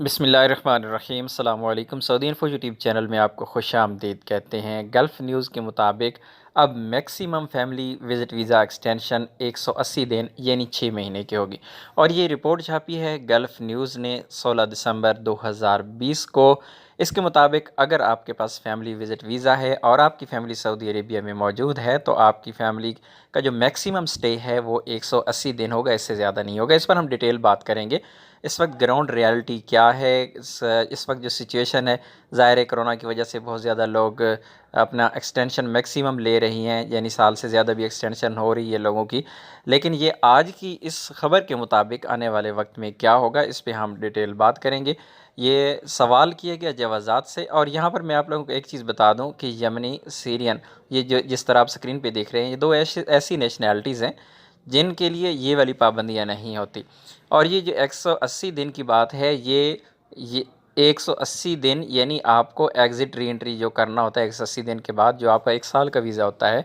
बिस्मिल्लाहिर्रहमानिर्रहीम। अस्सलामु अलैकुम। सऊदी इन्फो यूट्यूब चैनल में आपको खुशामदीद कहते हैं। गल्फ़ न्यूज़ के मुताबिक अब maximum family visit visa extension 180 दिन यानी 6 महीने की होगी। और ये रिपोर्ट छापी है गल्फ़ न्यूज़ ने 16 दिसंबर 2020 को। इसके मुताबिक अगर आपके पास फैमिली विज़िट वीज़ा है और आपकी फ़ैमिली सऊदी अरेबिया में मौजूद है तो आपकी फ़ैमिली का जो मैक्सिमम स्टे है वो 180 दिन होगा, इससे ज़्यादा नहीं होगा। इस पर हम डिटेल बात करेंगे। इस वक्त ग्राउंड रियलिटी क्या है, इस वक्त जो सिचुएशन है, ज़ाहिर है कोरोना की वजह से बहुत ज़्यादा लोग अपना एक्सटेंशन मैक्सिमम ले रही हैं, यानी साल से ज़्यादा भी एक्सटेंशन हो रही है लोगों की। लेकिन ये आज की इस ख़बर के मुताबिक आने वाले वक्त में क्या होगा, इस पे हम डिटेल बात करेंगे। ये सवाल किया गया जवाज़ात से। और यहाँ पर मैं आप लोगों को एक चीज़ बता दूँ कि यमनी, सीरियन, ये जो जिस तरह आप स्क्रीन पे देख रहे हैं, ये दो ऐसी नेशनैलिटीज़ हैं जिनके लिए ये वाली पाबंदियाँ नहीं होती। और ये जो 180 दिन की बात है, ये 180 दिन यानी आपको एग्ज़िट री एंट्री जो करना होता है 180 दिन के बाद, जो आपका 1 साल का वीज़ा होता है।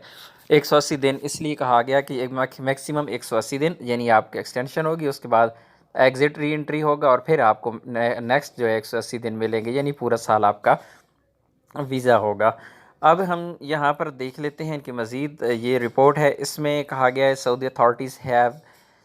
180 दिन इसलिए कहा गया कि एक मैक्सिमम 180 दिन यानी आपकी एक्सटेंशन होगी, उसके बाद एग्ज़िट री एंट्री होगा और फिर आपको नेक्स्ट जो है 180 दिन मिलेंगे, यानी पूरा साल आपका वीज़ा होगा। अब हम यहाँ पर देख लेते हैं कि मज़ीद ये रिपोर्ट है, इसमें कहा गया है Saudi authorities have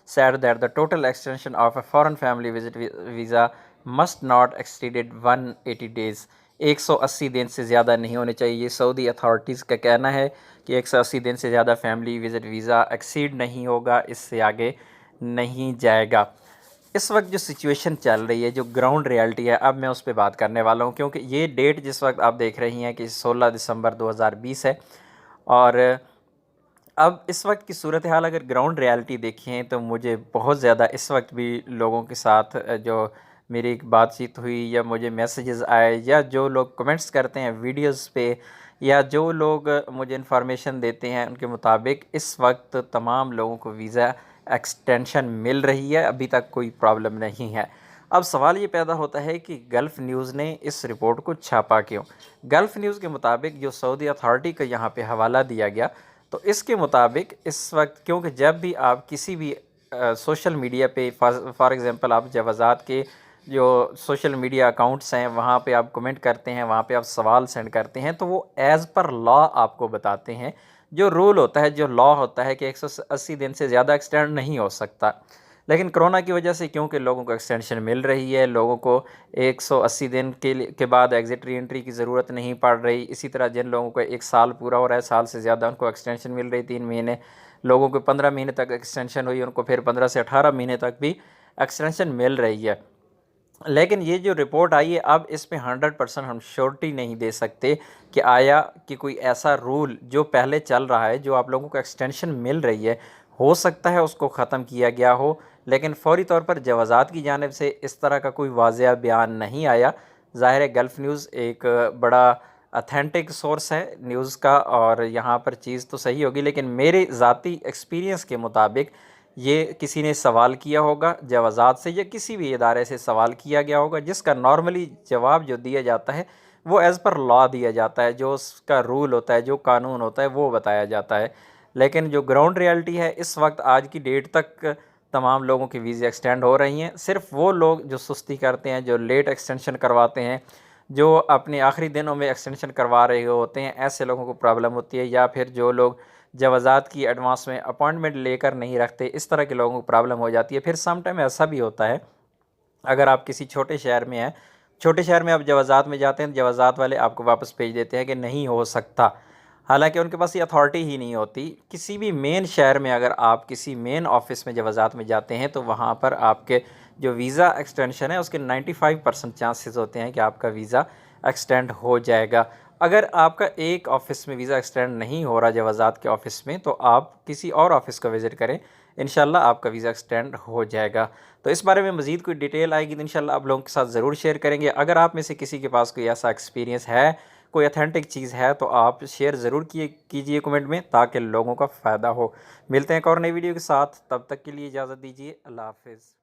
said that the total extension of a foreign family visit visa must not exceeded 180 days। 180 दिन से ज़्यादा नहीं होने चाहिए। ये सऊदी अथॉरिटीज़ का कहना है कि 180 दिन से ज़्यादा फैमिली विज़िट वीज़ा एक्सीड नहीं होगा, इससे आगे नहीं जाएगा। इस वक्त जो सिचुएशन चल रही है, जो ग्राउंड रियलिटी है, अब मैं उस पर बात करने वाला हूँ, क्योंकि ये डेट जिस वक्त आप देख रही हैं कि 16 दिसंबर 2020 है। और अब इस वक्त की सूरत हाल अगर ग्राउंड रियलिटी देखें तो मुझे बहुत ज़्यादा इस वक्त भी लोगों के साथ जो मेरी एक बातचीत हुई या मुझे मैसेजेस आए या जो लोग कमेंट्स करते हैं वीडियोस पे या जो लोग मुझे इन्फॉर्मेशन देते हैं, उनके मुताबिक इस वक्त तमाम लोगों को वीज़ा एक्सटेंशन मिल रही है, अभी तक कोई प्रॉब्लम नहीं है। अब सवाल ये पैदा होता है कि गल्फ़ न्यूज़ ने इस रिपोर्ट को छापा क्यों। गल्फ़ न्यूज़ के मुताबिक जो सऊदी अथॉरिटी का यहाँ पे हवाला दिया गया, तो इसके मुताबिक इस वक्त, क्योंकि जब भी आप किसी भी सोशल मीडिया पे फॉर एग्ज़ाम्पल आप जवाज़ात के जो सोशल मीडिया अकाउंट्स हैं वहाँ पे आप कमेंट करते हैं, वहाँ पे आप सवाल सेंड करते हैं, तो वो एज़ पर लॉ आपको बताते हैं। जो रूल होता है, जो लॉ होता है कि 180 दिन से ज़्यादा एक्सटेंड नहीं हो सकता। लेकिन कोरोना की वजह से क्योंकि लोगों को एक्सटेंशन मिल रही है, लोगों को 180 दिन के बाद एग्ज़िट री एंट्री की ज़रूरत नहीं पड़ रही। इसी तरह जिन लोगों को 1 साल पूरा हो रहा है, साल से ज़्यादा, उनको एक्सटेंशन मिल रही 3 महीने। लोगों को 15 महीने तक एक्सटेंशन हुई, उनको फिर 15 से 18 महीने तक भी एक्सटेंशन मिल रही है। लेकिन ये जो रिपोर्ट आई है, अब इसमें 100% हम श्योरिटी नहीं दे सकते कि आया कि कोई ऐसा रूल जो पहले चल रहा है, जो आप लोगों को एक्सटेंशन मिल रही है, हो सकता है उसको ख़त्म किया गया हो। लेकिन फ़ौरी तौर पर जवाज़ात की जानिब से इस तरह का कोई वाज़ेह बयान नहीं आया। ज़ाहिर है गल्फ़ न्यूज़ एक बड़ा अथेंटिक सोर्स है न्यूज़ का और यहाँ पर चीज़ तो सही होगी, लेकिन मेरे ज़ाती एक्सपीरियंस के मुताबिक ये किसी ने सवाल किया होगा जवाज़ात से या किसी भी इदारे से सवाल किया गया होगा, जिसका नॉर्मली जवाब जो दिया जाता है वो एज़ पर लॉ दिया जाता है, जो उसका रूल होता है, जो कानून होता है, वो बताया जाता है। लेकिन जो ग्राउंड रियलिटी है, इस वक्त आज की डेट तक तमाम लोगों की वीज़ा एक्सटेंड हो रही हैं। सिर्फ वो लोग जो सुस्ती करते हैं, जो लेट एक्सटेंशन करवाते हैं, जो अपने आखिरी दिनों में एक्सटेंशन करवा रहे होते हैं, ऐसे लोगों को प्रॉब्लम होती है। या फिर जो लोग जवाज़ात की एडवांस में अपॉइंटमेंट लेकर नहीं रखते, इस तरह के लोगों को प्रॉब्लम हो जाती है। फिर सम टाइम ऐसा भी होता है, अगर आप किसी छोटे शहर में हैं, छोटे शहर में आप जवाज़ात में जाते हैं, जवाज़ात वाले आपको वापस भेज देते हैं कि नहीं हो सकता, हालांकि उनके पास ये अथॉरिटी ही नहीं होती। किसी भी मेन शहर में अगर आप किसी मेन ऑफिस में जवाज़ात में जाते हैं तो वहाँ पर आपके जो वीज़ा एक्सटेंशन है उसके 95% चांसेस होते हैं कि आपका वीज़ा एक्सटेंड हो जाएगा। अगर आपका एक ऑफ़िस में वीज़ा एक्सटेंड नहीं हो रहा जवाज़ात के ऑफ़िस में, तो आप किसी और ऑफ़िस को विज़िट करें, इंशाल्लाह आपका वीज़ा एक्सटेंड हो जाएगा। तो इस बारे में मज़ीद कोई डिटेल आएगी तो इंशाल्लाह आप लोगों के साथ ज़रूर शेयर करेंगे। अगर आप में से किसी के पास कोई ऐसा एक्सपीरियंस है, कोई अथेंटिक चीज़ है, तो आप शेयर ज़रूर कीजिए कमेंट में, ताकि लोगों का फ़ायदा हो। मिलते हैं एक और नई वीडियो के साथ, तब तक के लिए इजाज़त दीजिए। अल्लाह हाफ़िज़।